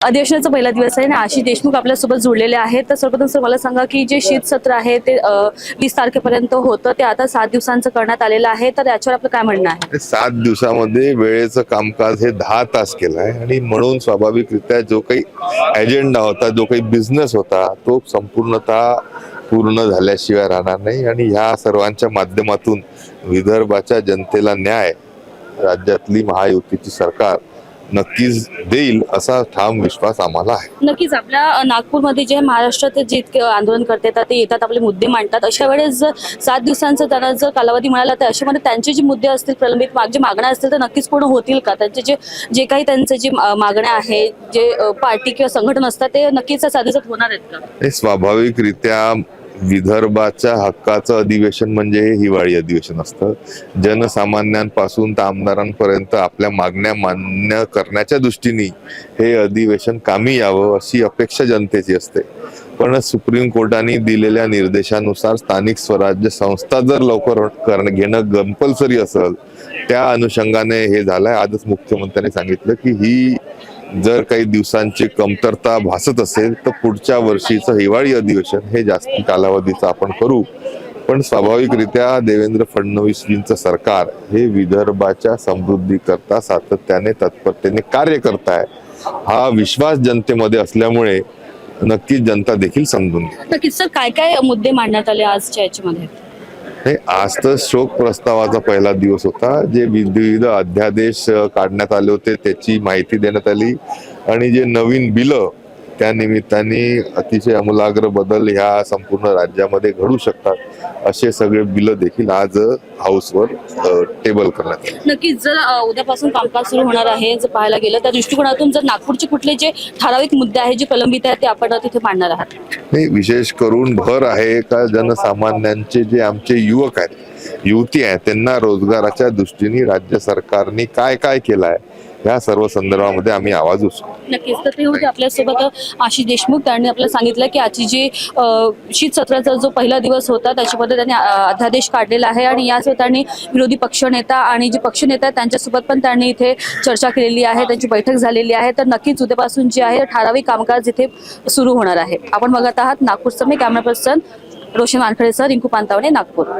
अधिवेशनाचा पहिला दिवस आहे आणि आशिष देशमुख आपल्यासोबत जोडलेले आहेत। तर सर्वप्रथम सर मला सांगा की जे शीत सत्र आहे ते 20 तारखेपर्यंत होतं, ते आता 7 दिवसांचं करण्यात आलेलं आहे। तर याच्यावर आपलं काय म्हणणं आहे? 7 दिवसामध्ये वेळेचं कामकाज हे 10 तास केलं आहे आणि म्हणून स्वाभाविकरित्या जो काही एजेंडा होता, जो काही बिझनेस होता, तो संपूर्णतः पूर्ण झाल्याशिवाय राहणार नाही। आणि ह्या सर्वांच्या माध्यमातून विदर्भाच्या जनतेला न्याय राज्यातली महायुतीची सरकार नक्कीच देईल असा ठाम विश्वास आम्हाला आहे। नक्कीच आपल्या नागपूरमध्ये जे महाराष्ट्रात जे इतके आंदोलन करते येतात, ते येतात, आपले मुद्दे मांडतात। अशा वेळेस जर 7 दिवसांचा त्यांना जर कालावधी मिळाला तर अशामध्ये त्यांचे जे मुद्दे असतील, प्रलंबित जे मागण्या असतील, तर नक्कीच पूर्ण होतील का? त्यांचे जे काही त्यांचे जे मागण्या आहे, जे पार्टी किंवा संघटन असतात, ते नक्कीच 7 दिवसात होणार आहेत का? हे स्वाभाविकरित्या विदर्भाच्या हक्काचं अधिवेशन म्हणजे हिवाळी अधिवेशन असतं। जनसामान्यांपासून तर आमदारांपर्यंत आपल्या मागण्या मान्य करण्याच्या दृष्टीने हे अधिवेशन कामी यावं अशी अपेक्षा जनतेची असते। पण सुप्रीम कोर्टाने दिलेल्या निर्देशानुसार स्थानिक स्वराज्य संस्था जर लवकर घेणं कंपल्सरी असेल, त्या अनुषंगाने हे झालंय। आजच मुख्यमंत्र्यांनी सांगितलं की ही जर काही दिवसांची कमतरता भासत असेल तर पुढच्या वर्षीचं हिवाळी अधिवेशन हे जास्त कालावधीचं आपण करू। पण स्वाभाविकरित्या देवेंद्र फडणवीसजींचं सरकार हे विदर्भाच्या समृद्धीकरता सातत्याने तत्परतेने कार्य करत आहे, हा विश्वास जनतेमध्ये असल्यामुळे नक्कीच जनता देखील समजून घेईल। नक्कीच सर, काय काय मुद्दे मांडण्यात आले आजच्या याच्यामध्ये? आज तर शोक प्रस्तावाचा पहिला दिवस होता। जे विविध अध्यादेश काढण्यात आले होते त्याची माहिती देण्यात आली आणि जे नवीन बिलं त्या निमित्ताने अतिशय आमूलाग्र बदल ह्या संपूर्ण राज्यामध्ये घडू शकतात असे सगळे बिलं देखील आज हाऊसवर टेबल करण्यात आले। नक्कीच जर उद्यापासून कामकाज सुरू होणार आहे, जर पाहायला गेलं त्या दृष्टिकोनातून जर नागपूरचे कुठले जे ठराविक मुद्दे आहेत, जे प्रलंबित आहेत, ते आपण तिथे मांडणार आहात? नाही, विशेष करून भर आहे का जनसामान्यांचे जे आमचे युवक आहेत, युवती आहेत, त्यांना रोजगाराच्या दृष्टीने राज्य सरकारने काय काय केलं आहे या सर्व संदर्भामध्ये आम्ही आवाज उचलू। नक्कीच। तर ते होते आपल्यासोबत आशिष देशमुख। त्यांनी आपल्याला सांगितलं की आजची जी शीत सत्राचा जो पहिला दिवस होता त्याच्यामध्ये त्यांनी अध्यादेश काढलेला आहे आणि यासोबत त्यांनी विरोधी पक्षनेता आणि जे पक्षनेता आहेत त्यांच्यासोबत पण त्यांनी इथे चर्चा केलेली आहे, त्यांची बैठक झालेली आहे। तर नक्कीच उद्यापासून जे आहे ठराविक कामकाज इथे सुरू होणार आहे। आपण बघत आहात Nagpur Samay. Camera person Roshan Wankhade sir, Rinku Pantawane, Nagpur.